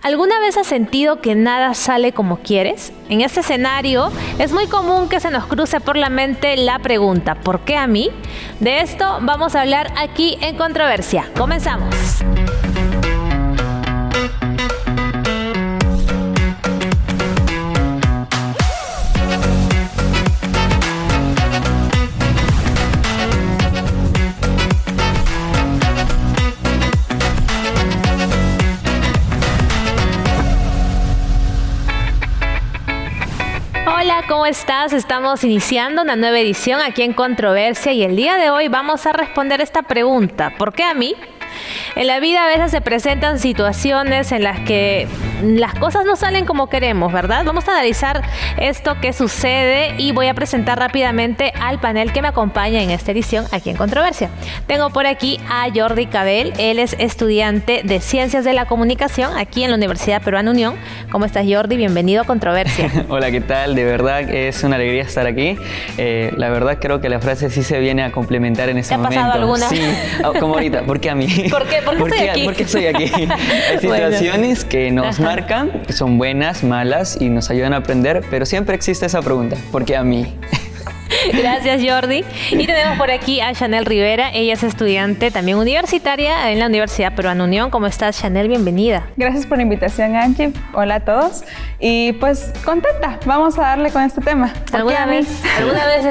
¿Alguna vez has sentido que nada sale como quieres? En este escenario es muy común que se nos cruce por la mente la pregunta ¿por qué a mí? De esto vamos a hablar aquí en Controversia. Comenzamos. Hola, ¿cómo estás? Estamos iniciando una nueva edición aquí en Controversia y el día de hoy vamos a responder esta pregunta. ¿Por qué a mí? En la vida a veces se presentan situaciones en las que las cosas no salen como queremos, ¿verdad? Vamos a analizar esto que sucede y voy a presentar rápidamente al panel que me acompaña en esta edición aquí en Controversia. Tengo por aquí a Jordi Cabel, él es estudiante de Ciencias de la Comunicación aquí en la Universidad Peruana Unión. ¿Cómo estás, Jordi? Bienvenido a Controversia. Hola, ¿qué tal? De verdad es una alegría estar aquí. La verdad creo que la frase sí se viene a complementar en este momento. ¿Te ha pasado alguna? Sí, como ahorita. ¿Por qué a mí? ¿Por qué? ¿Por qué estoy aquí? ¿Por qué estoy aquí? Hay situaciones que nos marcan, que son buenas, malas y nos ayudan a aprender, pero siempre existe esa pregunta, ¿por qué a mí? Gracias, Jordi. Y tenemos por aquí a Chanel Rivera. Ella es estudiante también universitaria en la Universidad Peruana Unión. ¿Cómo estás, Chanel? Bienvenida. Gracias por la invitación, Angie. Hola a todos. Y pues contenta, vamos a darle con este tema. ¿Alguna vez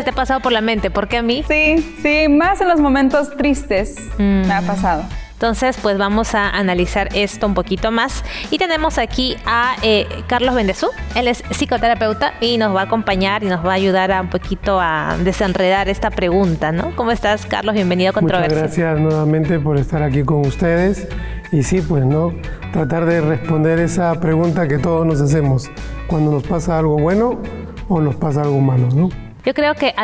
te ha pasado por la mente? ¿Por qué a mí? Sí, más en los momentos tristes me ha pasado. Entonces, pues vamos a analizar esto un poquito más. Y tenemos aquí a Carlos Bendezú. Él es psicoterapeuta y nos va a acompañar y nos va a ayudar a un poquito a desenredar esta pregunta, ¿no? ¿Cómo estás, Carlos? Bienvenido a Controversia. Muchas gracias nuevamente por estar aquí con ustedes. Y sí, pues, ¿no? Tratar de responder esa pregunta que todos nos hacemos cuando nos pasa algo bueno o nos pasa algo malo, ¿no? Yo creo que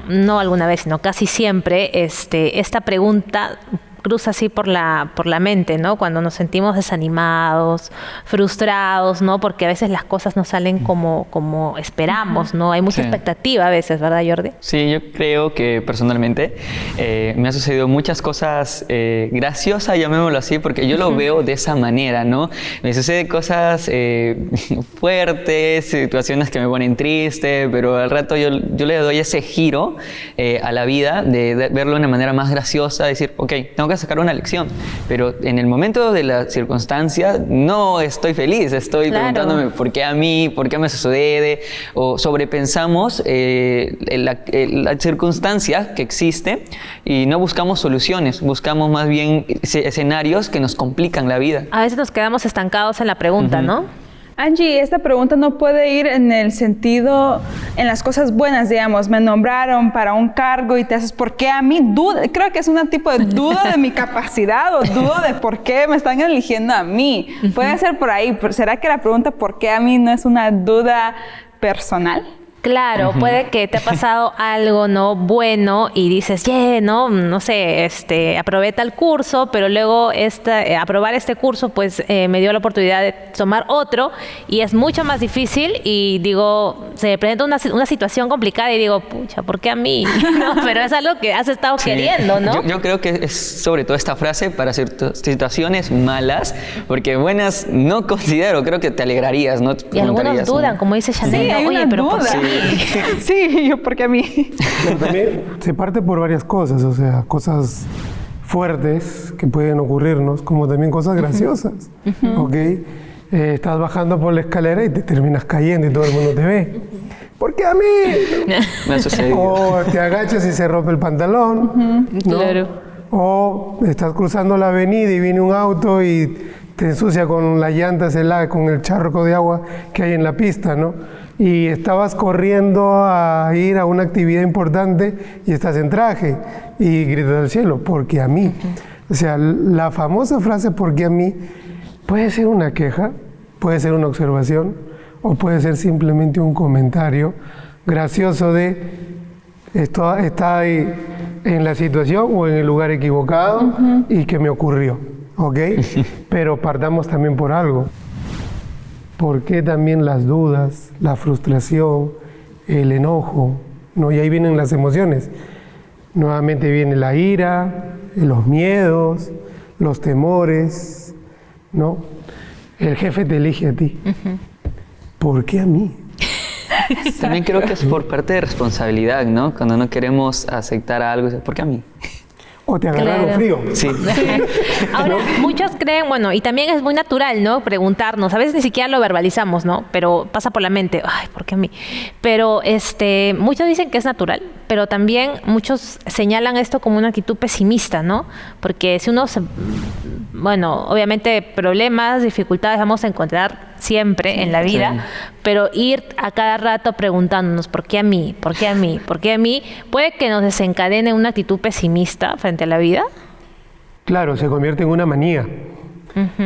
no alguna vez, sino casi siempre, esta pregunta cruza así por la mente, ¿no? Cuando nos sentimos desanimados, frustrados, ¿no? Porque a veces las cosas no salen como esperamos, ¿no? Hay mucha expectativa a veces, ¿verdad, Jordi? Sí, yo creo que personalmente me ha sucedido muchas cosas graciosas, llamémoslo así, porque yo lo veo de esa manera, ¿no? Me suceden cosas fuertes, situaciones que me ponen triste, pero al rato yo le doy ese giro a la vida de verlo de una manera más graciosa, decir, ok, tengo que sacar una lección, pero en el momento de la circunstancia no estoy feliz, estoy preguntándome por qué a mí, por qué me sucede, o sobrepensamos la circunstancia que existe y no buscamos soluciones, buscamos más bien escenarios que nos complican la vida. A veces nos quedamos estancados en la pregunta, ¿no? Angie, esta pregunta no puede ir en el sentido, en las cosas buenas, digamos, me nombraron para un cargo y te haces, ¿por qué a mí? Creo que es un tipo de duda de mi capacidad o duda de por qué me están eligiendo a mí. Puede ser por ahí, pero ¿será que la pregunta ¿por qué a mí no es una duda personal? Claro, puede que te ha pasado algo no bueno y dices, no sé, aprobé tal curso, pero luego aprobar este curso pues me dio la oportunidad de tomar otro y es mucho más difícil y digo, se me presenta una situación complicada y digo, pucha, ¿por qué a mí? No, pero es algo que has estado queriendo, ¿no? Yo creo que es sobre todo esta frase para situaciones malas, porque buenas no considero, creo que te alegrarías, ¿no? Y algunos dudan, como dice Chanel, sí, hay oye, una pero duda. ¿por qué? Sí, porque a mí. Pero también se parte por varias cosas, o sea, cosas fuertes que pueden ocurrirnos, como también cosas graciosas, ¿ok? Estás bajando por la escalera y te terminas cayendo y todo el mundo te ve. ¿Por qué a mí? Me ha sucedido. O te agachas y se rompe el pantalón, ¿no? Claro. O estás cruzando la avenida y viene un auto y te ensucia con las llantas heladas, con el charco de agua que hay en la pista, ¿no? Y estabas corriendo a ir a una actividad importante y estás en traje y gritas al cielo, ¿por qué a mí? O sea, la famosa frase ¿por qué a mí? Puede ser una queja, puede ser una observación o puede ser simplemente un comentario gracioso de está ahí en la situación o en el lugar equivocado y que me ocurrió, ¿ok? Pero partamos también por algo. ¿Por qué también las dudas, la frustración, el enojo, ¿no? Y ahí vienen las emociones. Nuevamente viene la ira, los miedos, los temores, ¿no? El jefe te elige a ti. ¿Por qué a mí? También creo que es por parte de responsabilidad, ¿no? Cuando no queremos aceptar algo, ¿por qué a mí? O te agarraron Claro. frío. Sí. Ahora, muchos creen, bueno, y también es muy natural, ¿no? Preguntarnos, a veces ni siquiera lo verbalizamos, ¿no? Pero pasa por la mente, ay, ¿por qué a mí? Pero muchos dicen que es natural, pero también muchos señalan esto como una actitud pesimista, ¿no? Porque si bueno, obviamente problemas, dificultades vamos a encontrar siempre en la vida, sí. pero ir a cada rato preguntándonos, ¿por qué a mí? ¿Por qué a mí? ¿Por qué a mí? Puede que nos desencadene una actitud pesimista frente a la vida. Claro, se convierte en una manía.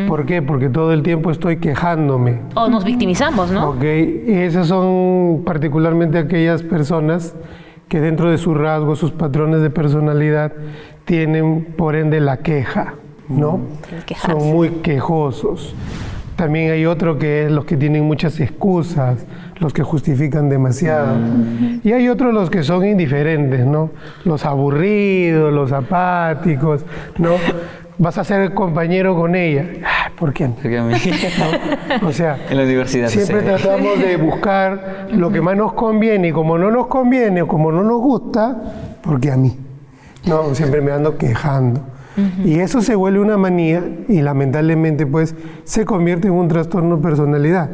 ¿Por qué? Porque todo el tiempo estoy quejándome. O nos victimizamos, ¿no? Ok, y esas son particularmente aquellas personas que dentro de sus rasgos, sus patrones de personalidad, tienen por ende la queja, ¿no? El quejarse. Son muy quejosos. También hay otro que es los que tienen muchas excusas, los que justifican demasiado. Y hay otros los que son indiferentes, ¿no? Los aburridos, los apáticos, ¿no? Vas a ser compañero con ella. ¿Por qué? Porque a mí. ¿No? O sea, En la universidad siempre sucede. tratamos de buscar lo que más nos conviene, y como no nos conviene o como no nos gusta, porque a mí. No, siempre me ando quejando. Y eso se vuelve una manía y lamentablemente pues se convierte en un trastorno de personalidad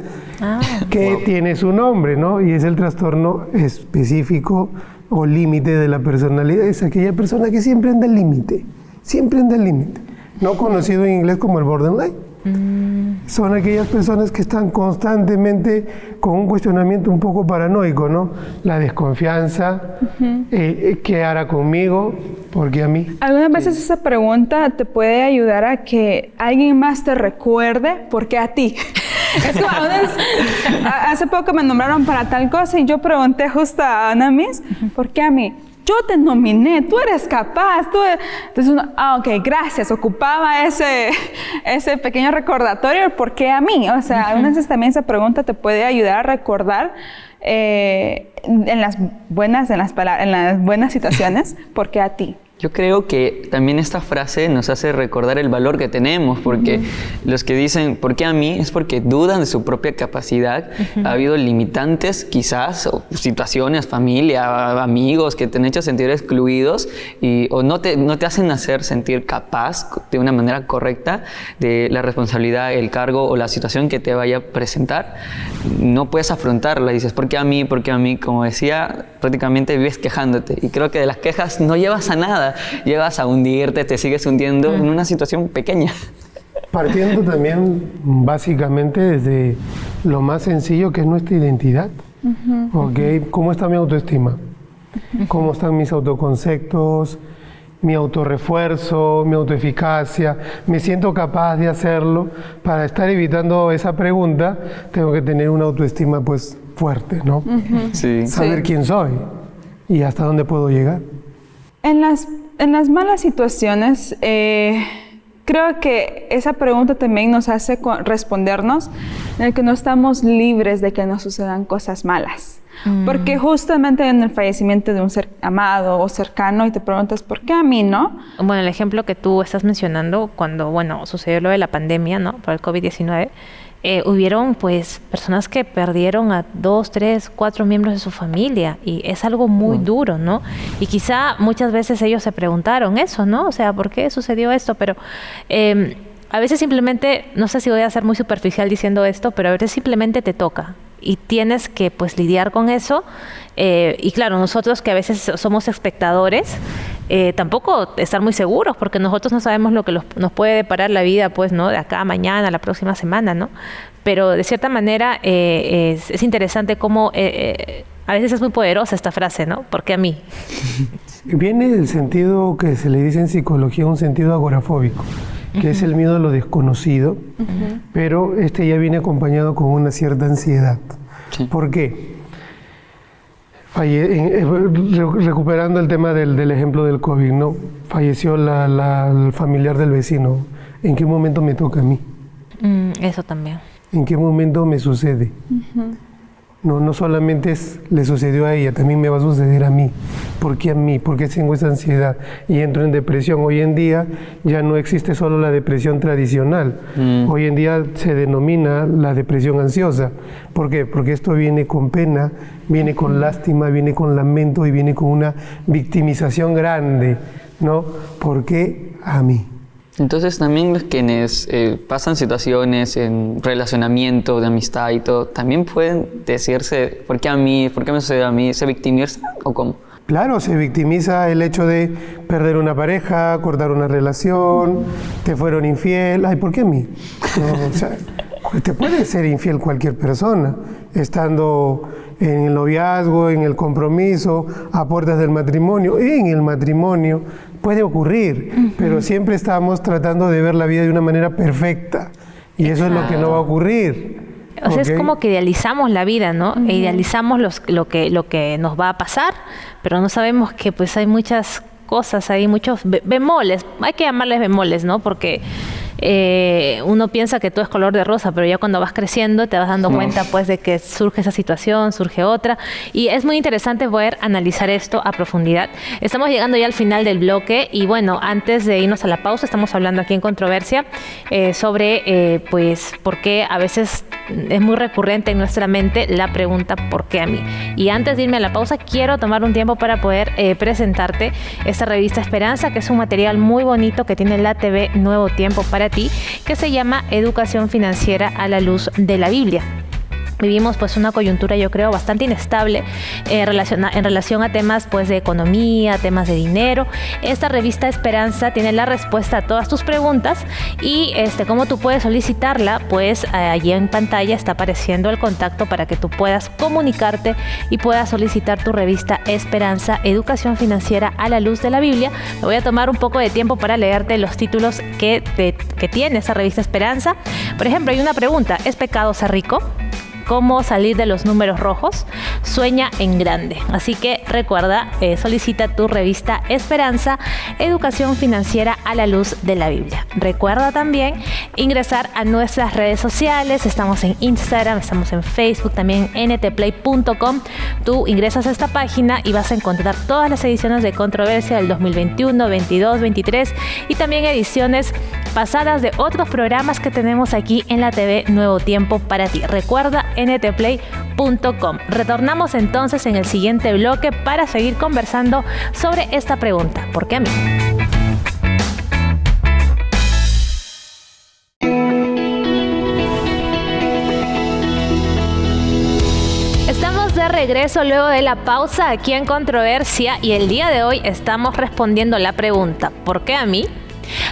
que tiene su nombre, ¿no? Y es el trastorno específico o límite de la personalidad. Es aquella persona que siempre anda al límite, siempre anda al límite. No conocido en inglés como el borderline. Son aquellas personas que están constantemente con un cuestionamiento un poco paranoico, ¿no? La desconfianza, ¿qué hará conmigo? ¿Por qué a mí? Algunas veces esa pregunta te puede ayudar a que alguien más te recuerde por qué a ti. Es como, hace poco me nombraron para tal cosa y yo pregunté justo a Ana Miss, ¿por qué a mí? Yo te nominé, tú eres capaz. Entonces uno, ok, gracias, ocupaba ese pequeño recordatorio, ¿por qué a mí? O sea, algunas veces también esa pregunta te puede ayudar a recordar en las buenas situaciones, ¿por qué a ti? Yo creo que también esta frase nos hace recordar el valor que tenemos, porque los que dicen, ¿por qué a mí? Es porque dudan de su propia capacidad. Ha habido limitantes, quizás, o situaciones, familia, amigos que te han hecho sentir excluidos o no te hacen hacer sentir capaz de una manera correcta de la responsabilidad, el cargo o la situación que te vaya a presentar. No puedes afrontarla. Dices, ¿por qué a mí? ¿Por qué a mí? Como decía, prácticamente vives quejándote. Y creo que de las quejas no llevas a nada. Llevas a hundirte, te sigues hundiendo en una situación pequeña. Partiendo también básicamente desde lo más sencillo que es nuestra identidad. ¿Okay? ¿Cómo está mi autoestima? ¿Cómo están mis autoconceptos? Mi autorrefuerzo, mi autoeficacia, me siento capaz de hacerlo. Para estar evitando esa pregunta, tengo que tener una autoestima pues fuerte, ¿no? Sí. Saber quién soy y hasta dónde puedo llegar. En las malas situaciones, creo que esa pregunta también nos hace respondernos en el que no estamos libres de que nos sucedan cosas malas. Porque justamente en el fallecimiento de un ser amado o cercano y te preguntas, ¿por qué a mí no? Bueno, el ejemplo que tú estás mencionando, cuando, sucedió lo de la pandemia, ¿no? Por el COVID-19, hubieron, pues, personas que perdieron a 2, 3, 4 miembros de su familia y es algo muy duro, ¿no? Y quizá muchas veces ellos se preguntaron eso, ¿no? O sea, ¿por qué sucedió esto? Pero a veces simplemente, no sé si voy a ser muy superficial diciendo esto, pero a veces simplemente te toca y tienes que pues lidiar con eso y claro, nosotros que a veces somos espectadores tampoco estar muy seguros porque nosotros no sabemos lo que nos puede deparar la vida pues no de acá a mañana, la próxima semana, ¿no? Pero de cierta manera es interesante cómo a veces es muy poderosa esta frase, ¿no? ¿Por qué a mí? Viene del sentido que se le dice en psicología, un sentido agorafóbico, que es el miedo a lo desconocido, pero ya viene acompañado con una cierta ansiedad. Sí. ¿Por qué? Recuperando el tema del ejemplo del COVID, ¿no? Falleció el familiar del vecino. ¿En qué momento me toca a mí? Eso también. ¿En qué momento me sucede? No solamente le sucedió a ella, también me va a suceder a mí. ¿Por qué a mí? ¿Por qué tengo esa ansiedad? Y entro en depresión. Hoy en día ya no existe solo la depresión tradicional. Hoy en día se denomina la depresión ansiosa. ¿Por qué? Porque esto viene con pena, viene con lástima, viene con lamento y viene con una victimización grande, ¿no? ¿Por qué a mí? Entonces también los quienes pasan situaciones en relacionamiento, de amistad y todo, también pueden decirse, ¿por qué a mí? ¿Por qué me sucede a mí? ¿Se victimizan o cómo? Claro, se victimiza el hecho de perder una pareja, cortar una relación, te fueron infiel. Ay, ¿por qué a mí? No, o sea, te puede ser infiel cualquier persona, estando en el noviazgo, en el compromiso, a puertas del matrimonio. En el matrimonio puede ocurrir, pero siempre estamos tratando de ver la vida de una manera perfecta. Y eso es lo que no va a ocurrir. O sea, es como que idealizamos la vida, ¿no? E idealizamos lo que nos va a pasar, pero no sabemos que pues hay muchas cosas, hay muchos bemoles, hay que llamarles bemoles, ¿no? Porque uno piensa que todo es color de rosa, pero ya cuando vas creciendo te vas dando cuenta pues de que surge esa situación, surge otra, y es muy interesante poder analizar esto a profundidad. Estamos llegando ya al final del bloque y bueno, antes de irnos a la pausa, estamos hablando aquí en Controversia sobre pues por qué a veces es muy recurrente en nuestra mente la pregunta ¿por qué a mí? Y antes de irme a la pausa, quiero tomar un tiempo para poder presentarte esta revista Esperanza, que es un material muy bonito que tiene la TV Nuevo Tiempo para ti, que se llama Educación Financiera a la Luz de la Biblia. Vivimos pues una coyuntura, yo creo, bastante inestable en relación a temas pues de economía, temas de dinero. Esta revista Esperanza tiene la respuesta a todas tus preguntas y cómo tú puedes solicitarla, pues allí en pantalla está apareciendo el contacto para que tú puedas comunicarte y puedas solicitar tu revista Esperanza, Educación Financiera a la Luz de la Biblia. Me voy a tomar un poco de tiempo para leerte los títulos que tiene esa revista Esperanza. Por ejemplo, hay una pregunta: ¿es pecado ser rico? ¿Cómo salir de los números rojos? Sueña en grande. Así que recuerda, solicita tu revista Esperanza, Educación Financiera a la Luz de la Biblia. Recuerda también ingresar a nuestras redes sociales. Estamos en Instagram, estamos en Facebook, también en ntplay.com. Tú ingresas a esta página y vas a encontrar todas las ediciones de Controversia del 2021, 22, 23 y también ediciones pasadas de otros programas que tenemos aquí en la TV Nuevo Tiempo para ti. Recuerda ntplay.com. Retornamos entonces en el siguiente bloque para seguir conversando sobre esta pregunta: ¿por qué a mí? Estamos de regreso luego de la pausa aquí en Controversia y el día de hoy estamos respondiendo la pregunta: ¿por qué a mí?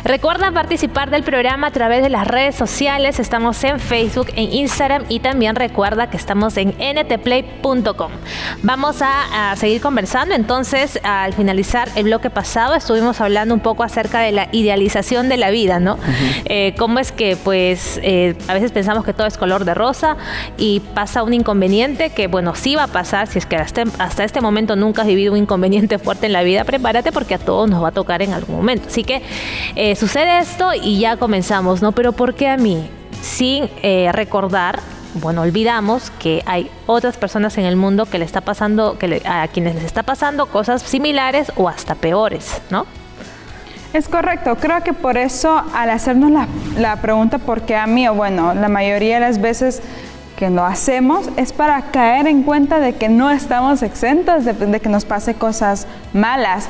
Recuerda participar del programa a través de las redes sociales. Estamos en Facebook, en Instagram y también recuerda que estamos en ntplay.com. Vamos a seguir conversando. Entonces, al finalizar el bloque pasado, estuvimos hablando un poco acerca de la idealización de la vida, ¿no? Cómo es que, pues, a veces pensamos que todo es color de rosa y pasa un inconveniente que, bueno, sí va a pasar. Si es que hasta este momento nunca has vivido un inconveniente fuerte en la vida, prepárate porque a todos nos va a tocar en algún momento. Así que sucede esto y ya comenzamos, ¿no? Pero ¿por qué a mí? Sin recordar, bueno, olvidamos que hay otras personas en el mundo que le está pasando, a quienes les está pasando cosas similares o hasta peores, ¿no? Es correcto. Creo que por eso, al hacernos la pregunta ¿por qué a mí? O bueno, la mayoría de las veces que lo hacemos es para caer en cuenta de que no estamos exentos de que nos pase cosas malas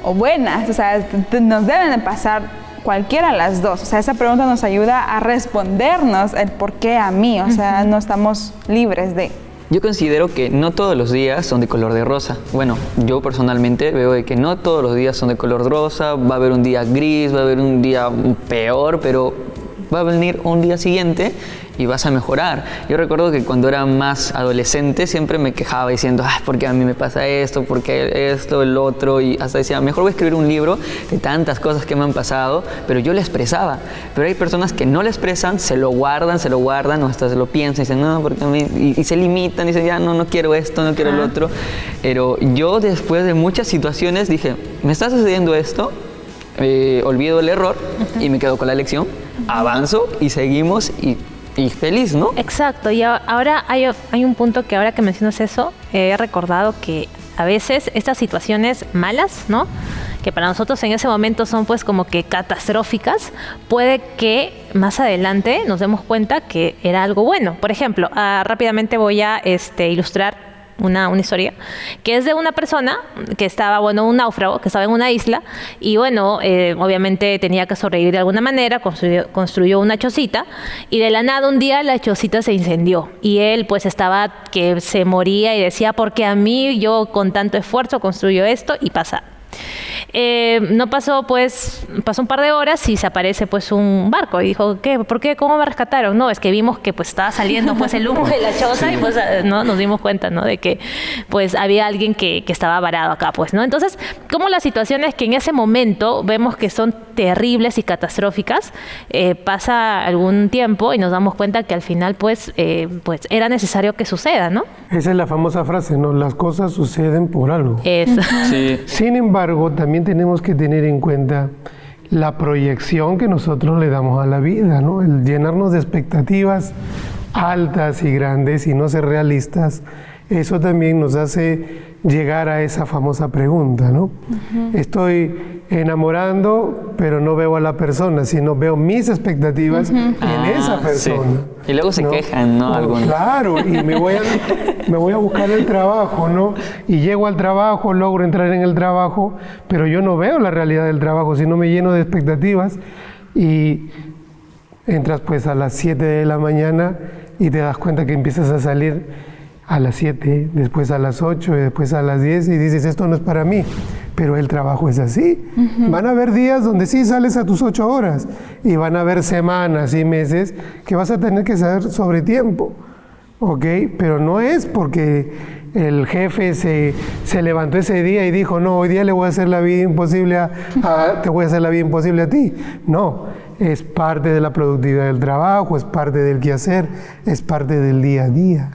o buenas. O sea, nos deben de pasar cualquiera de las dos. O sea, esa pregunta nos ayuda a respondernos el por qué a mí. O sea, no estamos libres de... Yo considero que no todos los días son de color de rosa. Bueno, yo personalmente veo de que no todos los días son de color rosa. Va a haber un día gris, va a haber un día peor, pero va a venir un día siguiente y vas a mejorar. Yo recuerdo que cuando era más adolescente siempre me quejaba diciendo, ¿por qué a mí me pasa esto? ¿Por qué esto, el otro? Y hasta decía, mejor voy a escribir un libro de tantas cosas que me han pasado, pero yo lo expresaba. Pero hay personas que no lo expresan, se lo guardan, o hasta se lo piensan y dicen, no, porque a mí... Y se limitan, y dicen, ya no quiero esto, no quiero el otro. Pero yo después de muchas situaciones dije, me está sucediendo esto, olvido el error y me quedo con la lección, avanzo y seguimos y y feliz, ¿no? Exacto, y ahora hay un punto que ahora que mencionas eso, he recordado que a veces estas situaciones malas, ¿no?, que para nosotros en ese momento son pues como que catastróficas, puede que más adelante nos demos cuenta que era algo bueno. Por ejemplo, rápidamente voy a ilustrar una historia que es de una persona que estaba, un náufrago que estaba en una isla y obviamente tenía que sobrevivir de alguna manera, construyó una chocita y de la nada un día la chocita se incendió y él pues estaba que se moría y decía, ¿por qué a mí? Yo con tanto esfuerzo construyo esto y pasa. No pasó un par de horas y se aparece pues un barco y dijo, ¿qué? ¿Por qué? ¿Cómo me rescataron? No, es que vimos que pues estaba saliendo pues el humo de la choza y pues no nos dimos cuenta, ¿no?, de que pues había alguien que estaba varado acá, pues, ¿no? Entonces, como las situaciones que en ese momento vemos que son terribles y catastróficas, pasa algún tiempo y nos damos cuenta que al final pues era necesario que suceda, ¿no? Esa es la famosa frase, ¿no? Las cosas suceden por algo. Eso. Sí. Sin embargo, también tenemos que tener en cuenta la proyección que nosotros le damos a la vida, ¿no? El llenarnos de expectativas altas y grandes y no ser realistas, eso también nos hace llegar a esa famosa pregunta, ¿no? Estoy enamorando, pero no veo a la persona, sino veo mis expectativas en esa persona. Sí. Y luego se quejan, ¿no? Algunos. Claro, y me voy a buscar el trabajo, ¿no? Y llego al trabajo, logro entrar en el trabajo, pero yo no veo la realidad del trabajo, sino me lleno de expectativas y entras pues a las 7 de la mañana y te das cuenta que empiezas a salir a las 7, después a las 8 y después a las 10 y dices, esto no es para mí, pero el trabajo es así. Van a haber días donde sí sales a tus 8 horas y van a haber semanas y meses que vas a tener que saber sobre tiempo, ¿ok? Pero no es porque el jefe se levantó ese día y dijo, no, hoy día le voy a hacer la vida imposible te voy a hacer la vida imposible a ti. No, es parte de la productividad del trabajo, es parte del quehacer, es parte del día a día.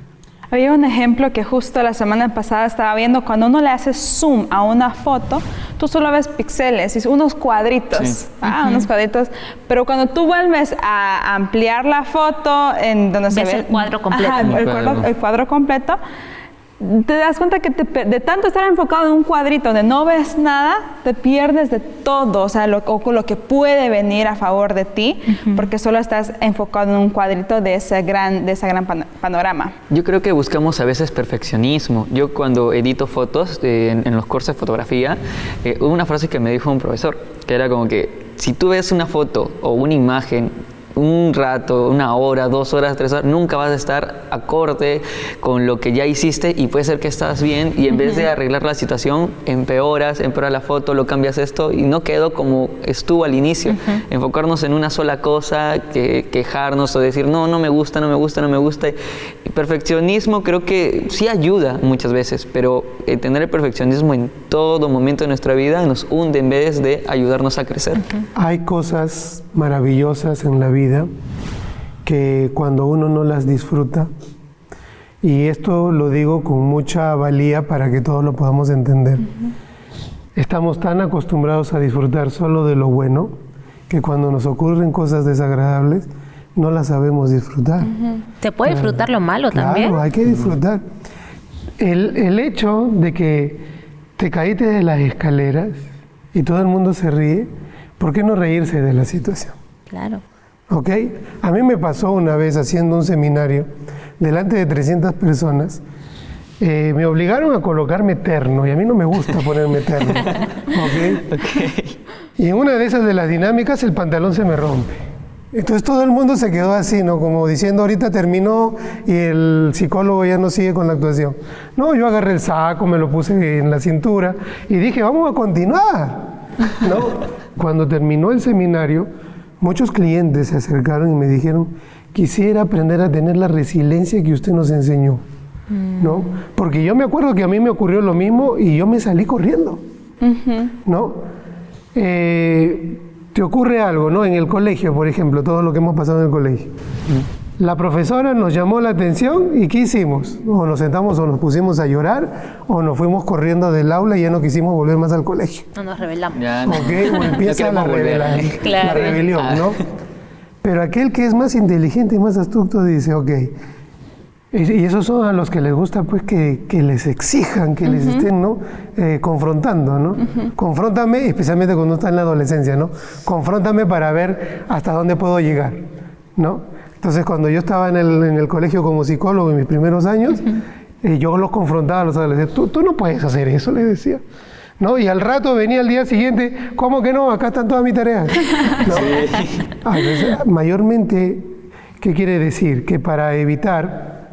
Había un ejemplo que justo la semana pasada estaba viendo, cuando uno le hace zoom a una foto, tú solo ves píxeles, unos cuadritos, sí. Unos cuadritos, pero cuando tú vuelves a ampliar la foto, en donde se ve el cuadro completo. El cuadro completo, te das cuenta que de tanto estar enfocado en un cuadrito donde no ves nada, te pierdes de todo, o sea, lo que puede venir a favor de ti, porque solo estás enfocado en un cuadrito de ese gran panorama. Yo creo que buscamos a veces perfeccionismo. Yo cuando edito fotos en los cursos de fotografía, hubo una frase que me dijo un profesor, que era como que si tú ves una foto o una imagen un rato, 1 hora, 2 horas, 3 horas, nunca vas a estar acorde con lo que ya hiciste y puede ser que estás bien y en vez de arreglar la situación, empeora la foto, lo cambias esto y no quedó como estuvo al inicio. Enfocarnos en una sola cosa, quejarnos o decir, no me gusta. El perfeccionismo creo que sí ayuda muchas veces, pero tener el perfeccionismo en todo momento de nuestra vida nos hunde en vez de ayudarnos a crecer. Hay cosas maravillosas en la vida que cuando uno no las disfruta, y esto lo digo con mucha valía para que todos lo podamos entender, estamos tan acostumbrados a disfrutar solo de lo bueno que cuando nos ocurren cosas desagradables no las sabemos disfrutar. Se puede disfrutar lo malo también. Claro, hay que disfrutar. El hecho de que te caíste de las escaleras y todo el mundo se ríe, ¿por qué no reírse de la situación? Claro. ¿Ok? A mí me pasó una vez haciendo un seminario delante de 300 personas. Me obligaron a colocarme terno y a mí no me gusta ponerme terno. ¿Ok? Y en una de esas de las dinámicas el pantalón se me rompe. Entonces todo el mundo se quedó así, ¿no? Como diciendo, ahorita terminó y el psicólogo ya no sigue con la actuación. No, yo agarré el saco, me lo puse en la cintura y dije, vamos a continuar, ¿no? Cuando terminó el seminario, muchos clientes se acercaron y me dijeron, quisiera aprender a tener la resiliencia que usted nos enseñó, ¿no? Porque yo me acuerdo que a mí me ocurrió lo mismo y yo me salí corriendo, ¿no? Te ocurre algo, ¿no? En el colegio, por ejemplo, todo lo que hemos pasado en el colegio. La profesora nos llamó la atención y ¿qué hicimos? O nos sentamos o nos pusimos a llorar o nos fuimos corriendo del aula y ya no quisimos volver más al colegio. No nos rebelamos. Ya, no. ¿Ok? O empieza No la Claro. rebelión, ¿no? Pero aquel que es más inteligente y más astuto dice, ok, y esos son a los que les gusta pues que les exijan, que les estén, ¿no? Confrontando, ¿no? Confróntame, especialmente cuando está en la adolescencia, ¿no? Confróntame para ver hasta dónde puedo llegar, ¿no? Entonces, cuando yo estaba en el colegio como psicólogo en mis primeros años, yo los confrontaba a los adolescentes. Tú no puedes hacer eso, les decía. ¿No? Y al rato venía el día siguiente, ¿cómo que no? Acá están todas mis tareas. ¿No? Sí. Entonces, mayormente, ¿qué quiere decir? Que para evitar,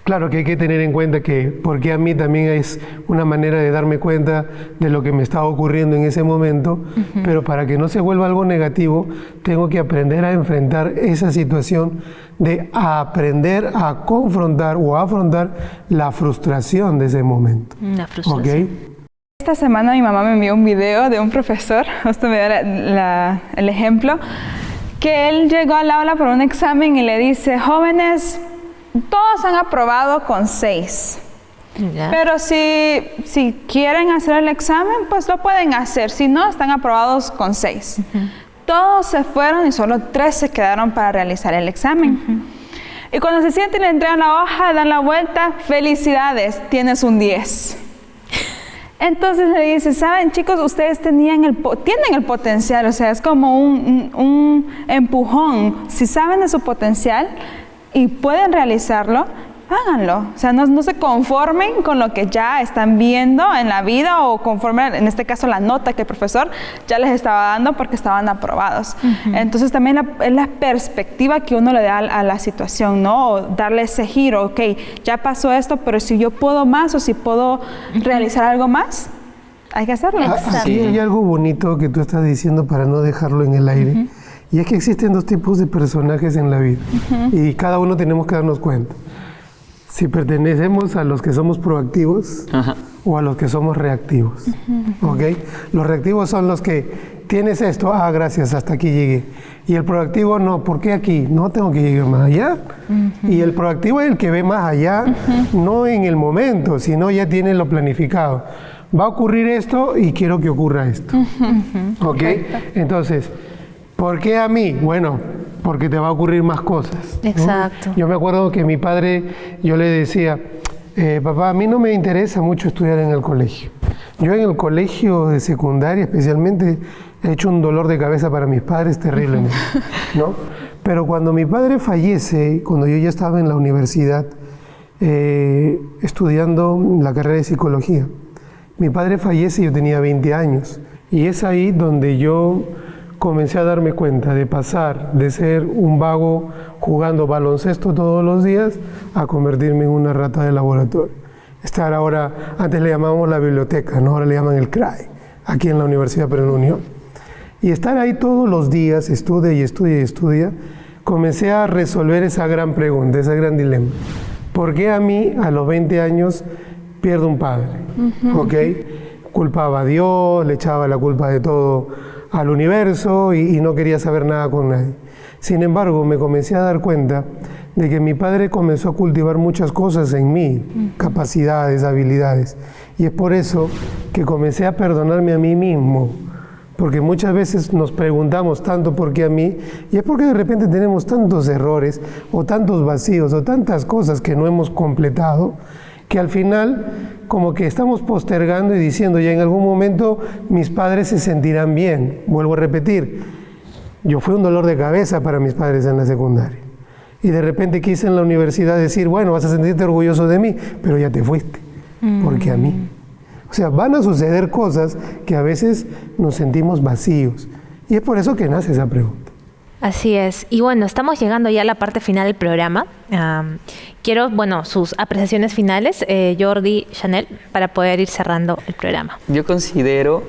claro que hay que tener en cuenta que, porque a mí también es una manera de darme cuenta de lo que me estaba ocurriendo en ese momento, pero para que no se vuelva algo negativo, tengo que aprender a enfrentar esa situación de aprender a confrontar o a afrontar la frustración de ese momento. La frustración. ¿Okay? Esta semana mi mamá me envió un video de un profesor, justo me da el ejemplo, que él llegó al aula por un examen y le dice, jóvenes, todos han aprobado con 6. Ya. Pero si quieren hacer el examen, pues lo pueden hacer. Si no, están aprobados con 6. Todos se fueron y solo 3 se quedaron para realizar el examen. Y cuando se sienten, le entregan la hoja, dan la vuelta, felicidades, tienes un 10. Entonces le dice, saben chicos, ustedes tienen el potencial, o sea, es como un empujón. Si saben de su potencial y pueden realizarlo, háganlo. O sea, no se conformen con lo que ya están viendo en la vida o conformen, en este caso, la nota que el profesor ya les estaba dando porque estaban aprobados. Entonces, también es la perspectiva que uno le da a la situación, ¿no? O darle ese giro, ok, ya pasó esto, pero si yo puedo más o si puedo realizar algo más, hay que hacerlo. Aquí hay algo bonito que tú estás diciendo para no dejarlo en el aire. Y es que existen 2 tipos de personajes en la vida. Y cada uno tenemos que darnos cuenta. Si pertenecemos a los que somos proactivos o a los que somos reactivos. ¿Ok? Los reactivos son los que tienes esto, gracias, hasta aquí llegué. Y el proactivo, no, ¿por qué aquí? No tengo que llegar más allá. Y el proactivo es el que ve más allá, no en el momento, sino ya tiene lo planificado. Va a ocurrir esto y quiero que ocurra esto. ¿Ok? Entonces, ¿por qué a mí? Bueno, porque te va a ocurrir más cosas, ¿no? Exacto. Yo me acuerdo que mi padre, yo le decía, papá, a mí no me interesa mucho estudiar en el colegio. Yo en el colegio de secundaria especialmente he hecho un dolor de cabeza para mis padres terriblemente, ¿no? Pero cuando mi padre fallece, cuando yo ya estaba en la universidad estudiando la carrera de psicología, mi padre fallece y yo tenía 20 años. Y es ahí donde yo comencé a darme cuenta de pasar de ser un vago jugando baloncesto todos los días a convertirme en una rata de laboratorio. Estar ahora, antes le llamábamos la biblioteca, ¿no? Ahora le llaman el CRAE, aquí en la Universidad Perú Unión. Y estar ahí todos los días, estudia y estudia y estudia, comencé a resolver esa gran pregunta, ese gran dilema. ¿Por qué a mí, a los 20 años, pierdo un padre? ¿Ok? Culpaba a Dios, le echaba la culpa de todo al universo y no quería saber nada con nadie. Sin embargo, me comencé a dar cuenta de que mi padre comenzó a cultivar muchas cosas en mí, capacidades, habilidades. Y es por eso que comencé a perdonarme a mí mismo. Porque muchas veces nos preguntamos tanto por qué a mí, y es porque de repente tenemos tantos errores, o tantos vacíos, o tantas cosas que no hemos completado, que al final como que estamos postergando y diciendo, ya en algún momento mis padres se sentirán bien. Vuelvo a repetir, yo fui un dolor de cabeza para mis padres en la secundaria. Y de repente quise en la universidad decir, bueno, vas a sentirte orgulloso de mí, pero ya te fuiste, porque a mí. O sea, van a suceder cosas que a veces nos sentimos vacíos. Y es por eso que nace esa pregunta. Así es. Y bueno, estamos llegando ya a la parte final del programa. Quiero, sus apreciaciones finales, Jordi, Chanel, para poder ir cerrando el programa. Yo considero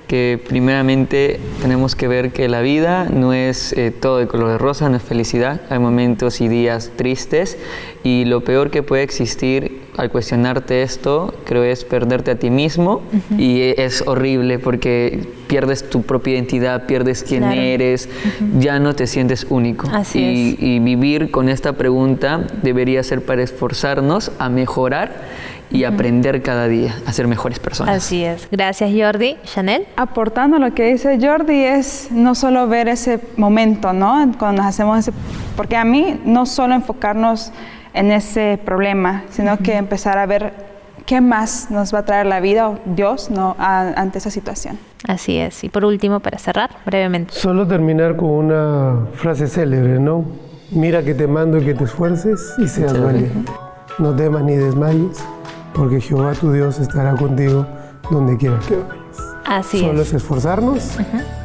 que primeramente tenemos que ver que la vida no es todo de color de rosa, no es felicidad. Hay momentos y días tristes y lo peor que puede existir al cuestionarte esto, creo es perderte a ti mismo y es horrible porque pierdes tu propia identidad, pierdes quién eres, ya no te sientes único. Así es. Y vivir con esta pregunta debería ser para esforzarnos a mejorar y aprender cada día a ser mejores personas. Así es. Gracias, Jordi. Chanel. Aportando lo que dice Jordi es no solo ver ese momento, ¿no? Cuando nos hacemos ese... Porque a mí no solo enfocarnos en ese problema, sino que empezar a ver qué más nos va a traer la vida o Dios, ¿no? Ante esa situación. Así es. Y por último, para cerrar, brevemente. Solo terminar con una frase célebre, ¿no? Mira que te mando y que te esfuerces y seas valiente. No temas ni desmayes, porque Jehová tu Dios estará contigo donde quiera que vayas. Así Solo es. es esforzarnos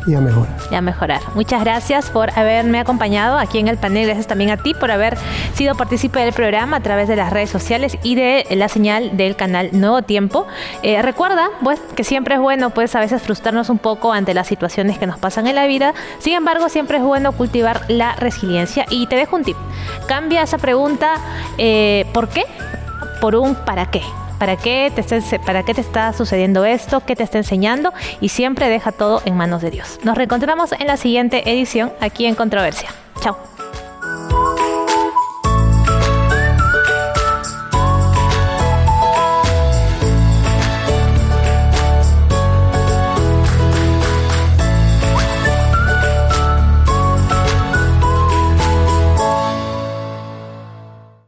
y a mejorar. Y a mejorar. Muchas gracias por haberme acompañado aquí en el panel. Gracias también a ti por haber sido partícipe del programa a través de las redes sociales y de la señal del canal Nuevo Tiempo. Recuerda, pues, que siempre es bueno, pues, a veces frustrarnos un poco ante las situaciones que nos pasan en la vida. Sin embargo, siempre es bueno cultivar la resiliencia. Y te dejo un tip. Cambia esa pregunta, ¿por qué?, por un ¿para qué? ¿Para qué te está sucediendo esto? ¿Qué te está enseñando? Y siempre deja todo en manos de Dios. Nos reencontramos en la siguiente edición aquí en Controversia. Chao.